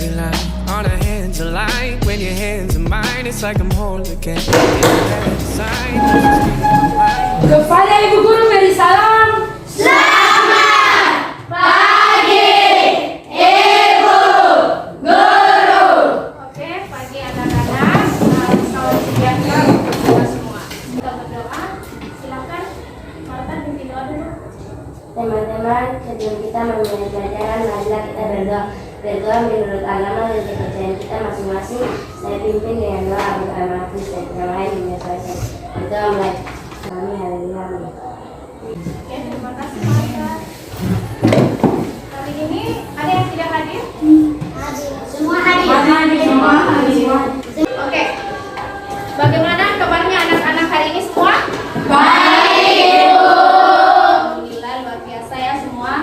every line. All our hands align. When your hands are mine, it's like I'm holding again. Kepada Ibu Guru beri salam. Selamat pagi, Ibu Guru. Oke, pagi anak-anak. Salam sejahtera untuk kita semua. Kita berdoa. Silakan, Marta pimpin doa dulu. Teman-teman, sebelum kita memulai pelajaran, marilah kita berdoa menurut agama dan kepercayaan kita masing-masing. Saya pimpin dengan doa bersama Kristen yang lain menyesuaikan. Berdoa mulai. Kami haleluya. Oke, terima kasih Marta. Kali ini ada yang tidak hadir? Semua hadir. Semua hadir. Oke. Bagaimana kabarnya anak-anak hari ini semua? Baik, Bu. Alhamdulillah, luar biasa ya semua.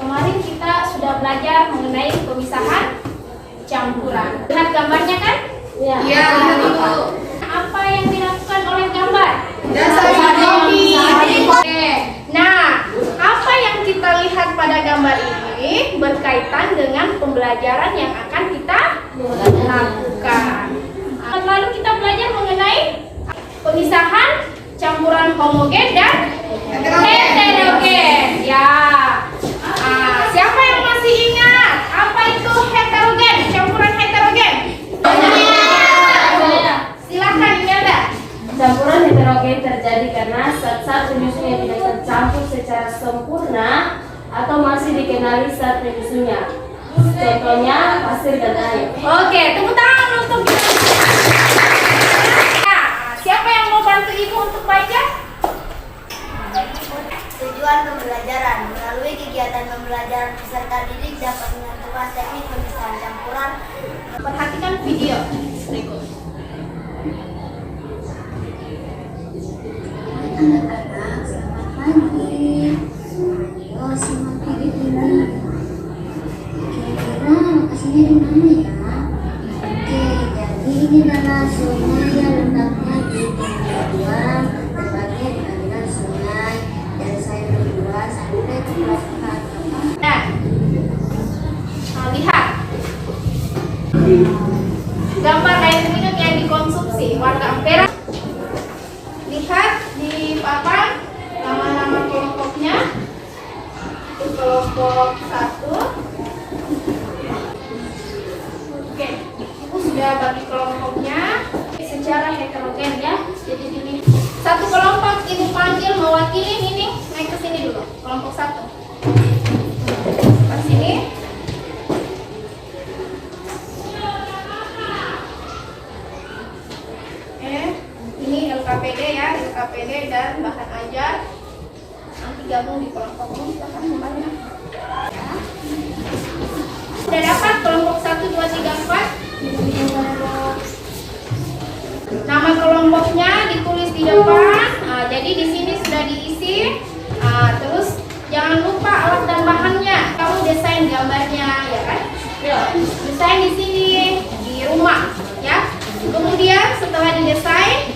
Kemarin kita sudah belajar mengenai pemisahan campuran. Lihat gambarnya kan? Iya. Iya, lihat dulu. Apa yang dilakukan oleh gambar? Dasar kopi. Oke. Nah, apa yang kita lihat pada gambar ini berkaitan dengan pembelajaran yang akan kita lakukan. Lalu kita belajar mengenai pemisahan campuran homogen dan heterogen. Ya. Siapa yang masih ingat apa itu heterogen? Campuran heterogen. Silakan Imelda. Campuran heterogen terjadi karena zat-zat penyusunnya tidak tercampur secara sempurna atau masih dikenali zat penyusunnya. Contohnya pasir dan air. Oke, tepuk tangan untuk siapa yang mau bantu ibu untuk baca? Tujuan pembelajaran melalui kegiatan pembelajaran peserta didik dapat menentukan teknik pemisahan campuran. Perhatikan video berikut. Anak-anak, selamat pagi. Ayo simak video ini. Kira-kira lokasinya di mana ya? Oke, jadi ini adalah sungai yang letaknya di pinggir buang, tepatnya di aliran sungai dari sayur buah sampai ke pelabuhan. Nah, lihat gambar air minum yang dikonsumsi warga Ampera. Lihat di papan nama-nama kelompoknya. Kelompok 1. Oke, ibu sudah bagi kelompoknya secara heterogen ya. Jadi ini satu kelompok ibu panggil mewakili ini, naik ke sini dulu. Kelompok 1. Ke sini. Ini LKPD ya, LKPD dan bahan ajar. Nanti gabung di kelompok ini, silakan membantu. Sudah dapat kelompok 1, 2, 3, 4. Nama kelompoknya ditulis di depan. Jadi di sini sudah diisi. Terus jangan lupa alat dan bahannya. Kamu desain gambarnya, ya kan? Desain di sini di rumah, ya. Kemudian setelah didesain,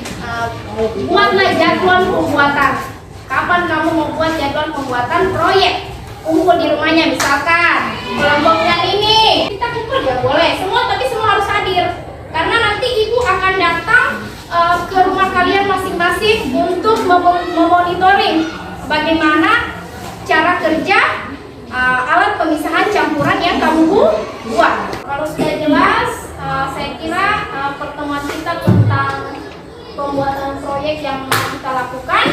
buatlah jadwal pembuatan. Kapan kamu mau buat jadwal pembuatan proyek? Kumpul di rumahnya, misalkan kelompok yang ini. Kita kumpul ya boleh, tapi semua harus hadir. Karena nanti ibu akan datang ke rumah kalian masing-masing untuk memonitoring bagaimana cara kerja alat pemisahan campuran yang kamu buat. Kalau sudah jelas, saya kira pertemuan kita tentang pembuatan proyek yang kita lakukan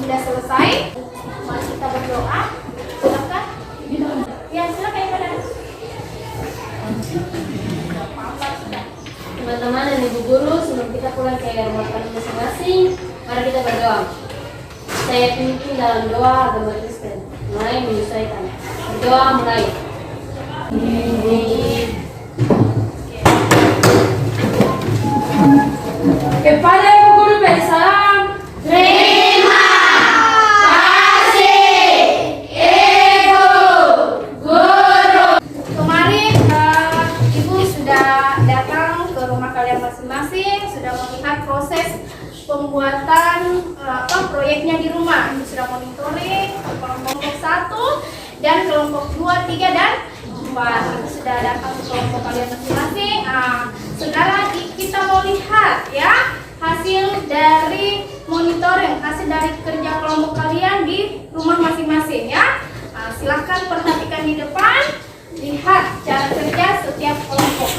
sudah selesai. Mari kita berdoa. Silakan. Ya, silakan ya, Pada. Teman-teman dan ibu guru, sebelum kita pulang ke rumah kalian masing-masing, mari kita berdoa. Saya pimpin dalam doa agama Kristen, mulai menyesuaikan. Berdoa mulai. Kepada Ibu Guru beri salam. Terima kasih, Ibu Guru. Kemarin Ibu sudah datang ke rumah kalian masing-masing, sudah melihat proses pembuatan proyeknya di rumah. Ibu sudah monitoring kelompok 1 dan kelompok 2, 3, dan Wah, itu sudah datang ke kelompok kalian masing-masing. Sekarang kita mau lihat ya hasil dari monitoring, hasil dari kerja kelompok kalian di rumah masing-masing ya. Silahkan perhatikan di depan, lihat cara kerja setiap kelompok.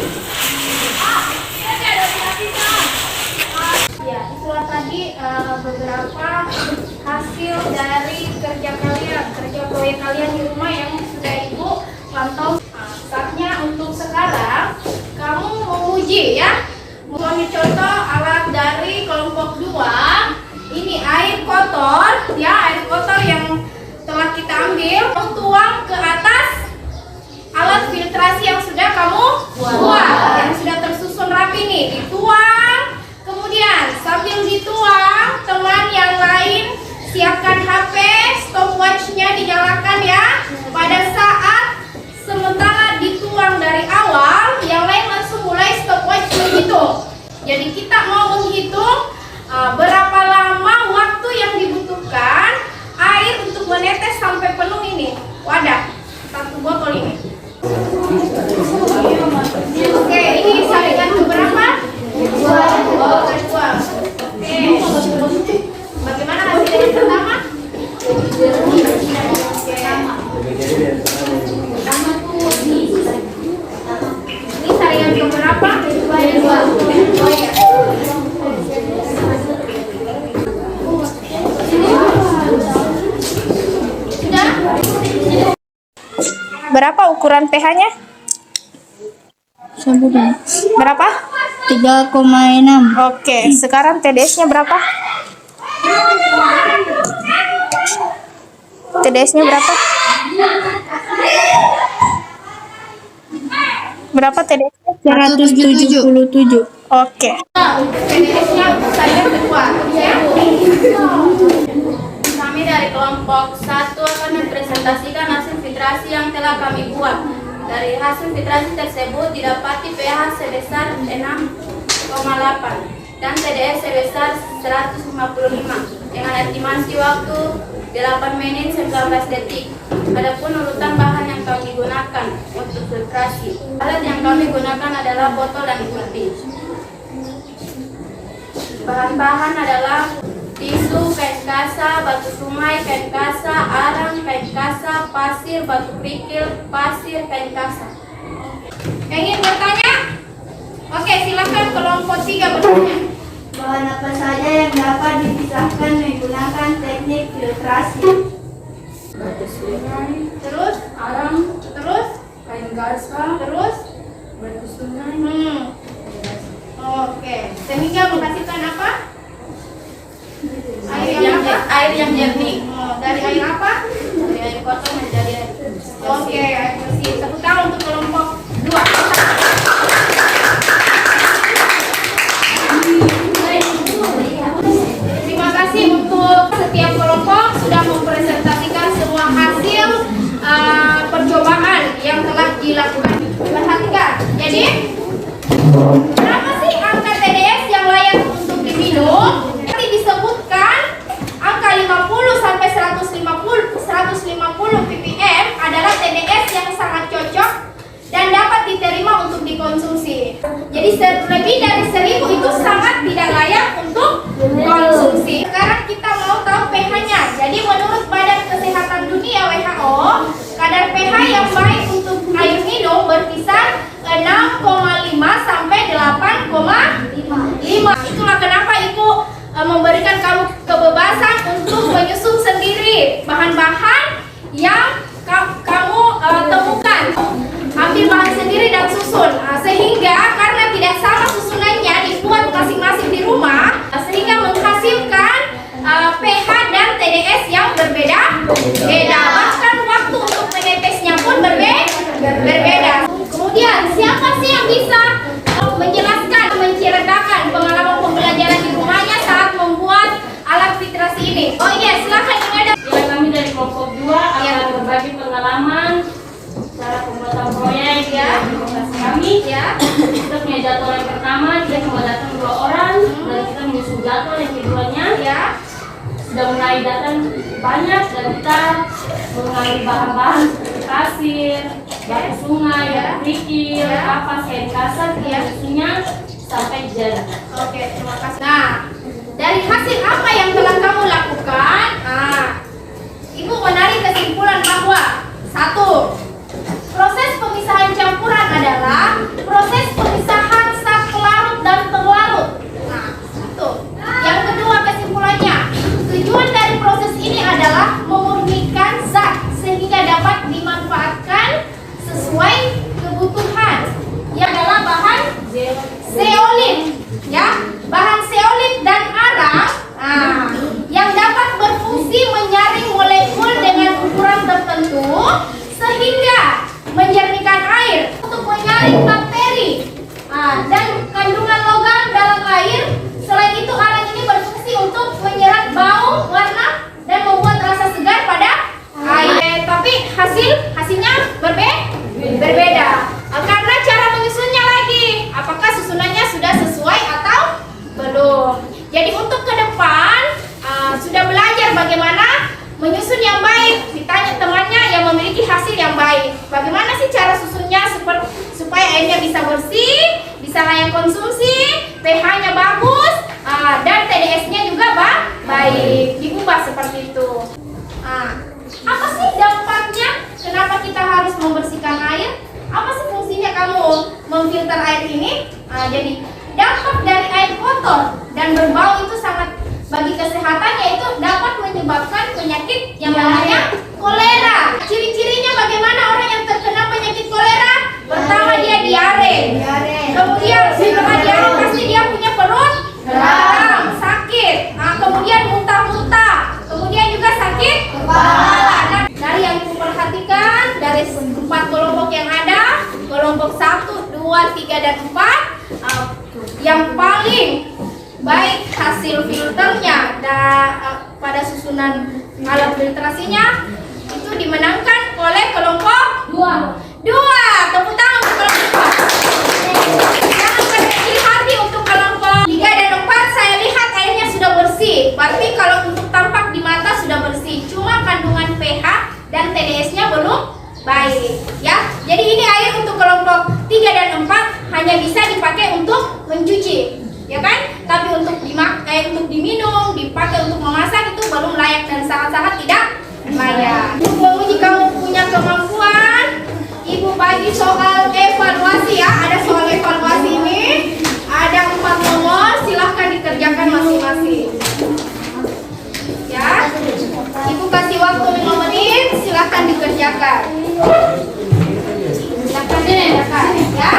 Ya, itulah tadi beberapa hasil dari kerja kalian, kerja proyek kalian di rumah yang sudah Ibu pantau. Saatnya untuk sekarang kamu menguji ya. Mengambil contoh alat dari kelompok 2. Ini air kotor ya, air kotor yang telah kita ambil, kamu tuang ke atas alat filtrasi yang sudah kamu buat, yang sudah tersusun rapi nih, dituang. Kemudian sambil dituang, teman yang lain siapkan HP, stopwatch-nya dinyalakan ya. Pada saat sementara dituang dari awal, yang lain langsung mulai stopwatch menghitung. Jadi kita mau menghitung berapa lama waktu yang dibutuhkan air untuk menetes sampai penuh ini wadah, satu botol ini. Oke, ini saringan keberapa? Dua. Oke. Bagaimana hasil yang pertama? Ini saringan keberapa? Dua. Sudah? Berapa ukuran pH-nya? Berapa? 3,6. Oke, sekarang TDS-nya berapa? TDS-nya berapa? Berapa TDS-nya? 177. Oke. Untuk TDS-nya saya kedua ya. Kami dari kelompok 1 akan mempresentasikan hasil filtrasi yang telah kami buat. Dari hasil filtrasi tersebut didapati pH sebesar 6,8 dan TDS sebesar 155 dengan estimasi waktu 8 menit 19 detik. Adapun urutan bahan yang kami gunakan untuk filtrasi, alat yang kami gunakan adalah botol dan putih. Bahan-bahan adalah tisu, kain kasa, batu sumai, kain kasa, arang, kain kasa, pasir, batu kerikil, pasir, kain kasa. Yang ingin bertanya? Oke, silakan kelompok 3 bertanya. Bahan apa saja yang dapat dipisahkan menggunakan teknik filtrasi? Batu sungai, terus arang, terus kain kasa, terus batu sungai. Oke, sehingga menghasilkan apa? Air yang jernih. Dari air apa? Dari air kotor menjadi air bersih. Oke, air bersih. Tepuk tangan untuk kelompok 2. Terima kasih untuk setiap kelompok sudah mempresentasikan semua hasil percobaan yang telah dilakukan. Perhatikan. Jadi, berapa sih angka TDS yang layak untuk diminum? Nanti disebutkan angka 50 sampai 150 ppm adalah TDS yang sangat cocok dan dapat diterima untuk dikonsumsi. Jadi lebih dari 1000 itu sangat tidak layak untuk konsumsi. Sekarang kita mau tahu pH-nya. Jadi menurut Badan Kesehatan Dunia WHO, kadar pH yang baik untuk air minum berkisar 6,5 sampai 8,5. Itulah kenapa Ibu memberikan kamu kebebasan untuk menyusun sendiri bahan-bahan yang kamu temukan. Ambil bahan sendiri dan susun. Sehingga karena tidak sama susunannya dibuat masing-masing di rumah, sehingga menghasilkan pH dan TDS yang berbeda. Bahkan waktu untuk menetesnya pun berbeda. Kemudian siapa sih yang bisa menjelaskan, menceritakan pengalaman pembelajaran di rumahnya saat membuat alat filtrasi ini? Oh iya, silakan yang ada. Ya, kami dari kelompok 2 akan berbagi pengalaman cara pembuatan proyek Ya. di lokasi kami. Ya. Kita punya jadwal yang pertama, kita cuma datang 2 orang dan kita menyusun jadwal yang keduanya. Ya. Sudah mulai datang banyak dan kita mengambil bahan-bahan seperti pasir, baku sungai, Ya. kerikil, Ya. kapas, kain kasar, Ya. susunya sampai jadi. Oke, terima kasih. Nah, dari hasil apa yang telah kamu lakukan? Ibu menarik kesimpulan bahwa 1. Proses pemisahan campuran adalah proses pemisahan saat pelarut dan terlarut. Nah, itu. Yang kedua kesimpulannya, tujuan dari proses ini adalah memurnikan zat sehingga dapat dimanfaatkan sesuai kebutuhan. Yang adalah bahan zeolit, ya, bahan zeolit dan arang yang dapat berfungsi menyaring molekul dengan ukuran tertentu sehingga menjernihkan air untuk menyaring bakteri dan kandungan logam dalam air. Selain itu, arang ini berfungsi untuk menyerap bau, warna, dan membuat rasa segar pada air. Tapi hasilnya berbeda. Karena cara menyusunnya lagi, apakah susunannya sudah sesuai atau belum. Jadi untuk ke depan sudah belajar bagaimana menyusun yang baik. Ditanya temannya yang memiliki hasil yang baik, bagaimana sih cara susunnya supaya airnya bisa bersih, bisa layak konsumsi, pH-nya bagus, dan TDS-nya juga baik. Diubah seperti itu. Apa sih dampaknya? Kenapa kita harus membersihkan air? Apa sih fungsinya kamu memfilter air ini? Jadi dampak dari air kotor dan berbau itu sangat bagi kesehatan, yaitu dapat menyebabkan penyakit yang namanya kolera. Ciri-cirinya bagaimana orang yang terkena penyakit kolera? Pertama, dia diare. Kemudian setelah diare pasti dia punya perut garam, sakit. Kemudian muntah-muntah. Kemudian juga sakit kepala. Nah, dari yang ibu perhatikan, dari 4 kelompok yang ada, kelompok 1, 2, 3, dan 4, yang paling baik hasil filternya pada susunan alat filtrasinya itu dimenangkan oleh kelompok 2. Tepuk tangan untuk kelompok 2. Jangan berkecil hati untuk kelompok 3 dan 4. Saya lihat airnya sudah bersih. Berarti kalau untuk tampak di mata sudah bersih. Cuma kandungan pH dan TDS-nya belum baik, ya. Jadi ini air untuk kelompok 3 dan 4 hanya bisa dipakai untuk mencuci, ya kan? Tapi untuk diminum, dipakai untuk memasak itu belum layak dan sangat-sangat tidak layak. Ibu menguji kamu punya kemampuan. Ibu bagi soal evaluasi, ya. Ada soal evaluasi ini. Ada 4 nomor, silahkan dikerjakan masing-masing. Ya. Ibu kasih waktu 5 menit, silahkan dikerjakan. Silahkan dikerjakan, ya.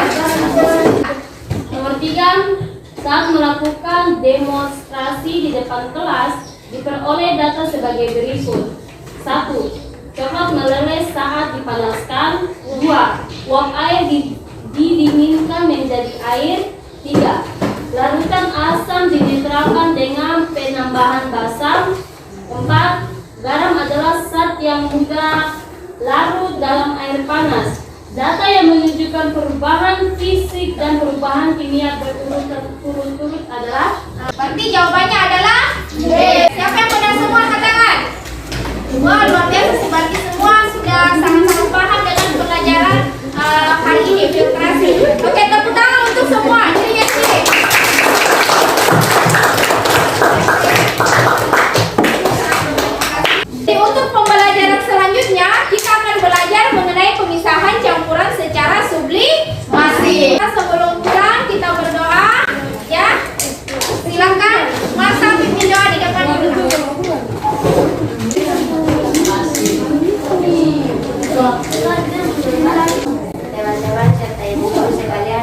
Nomor 3, saat melakukan demonstrasi di depan kelas, diperoleh data sebagai berikut. 1. Coklat meleleh saat dipanaskan. 2. Uap air didinginkan menjadi air. 3. Larutan asam dinetralkan dengan penambahan basam. 4. Garam adalah zat yang mudah larut dalam air panas. Data yang menunjukkan perubahan fisik dan perubahan kimia berturut-turut adalah. Berarti jawabannya adalah B. Siapa yang benar semua, angkat tangan. Wah, luar biasa. Berarti semua sudah sangat-sangat paham dengan pelajaran hari ini, filtrasi. Oke, tepuk tangan untuk semua. Jadi untuk pembelajaran selanjutnya, kita akan belajar mengenai pemisahan campuran secara sublimasi. Sebelum pulang, kita berdoa, ya. Silakan, masa pimpin doa di depan dulu. Teman-teman serta ibu-ibu sekalian,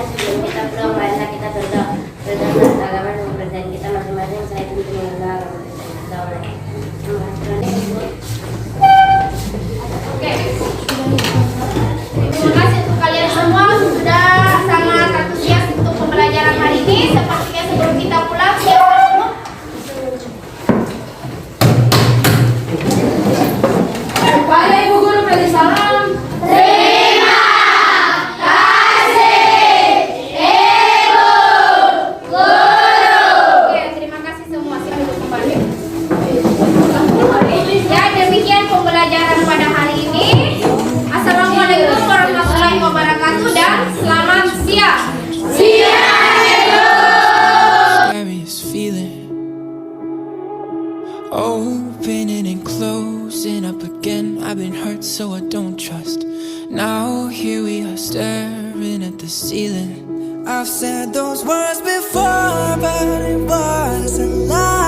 trust. Now here we are staring at the ceiling. I've said those words before, but it wasn't love.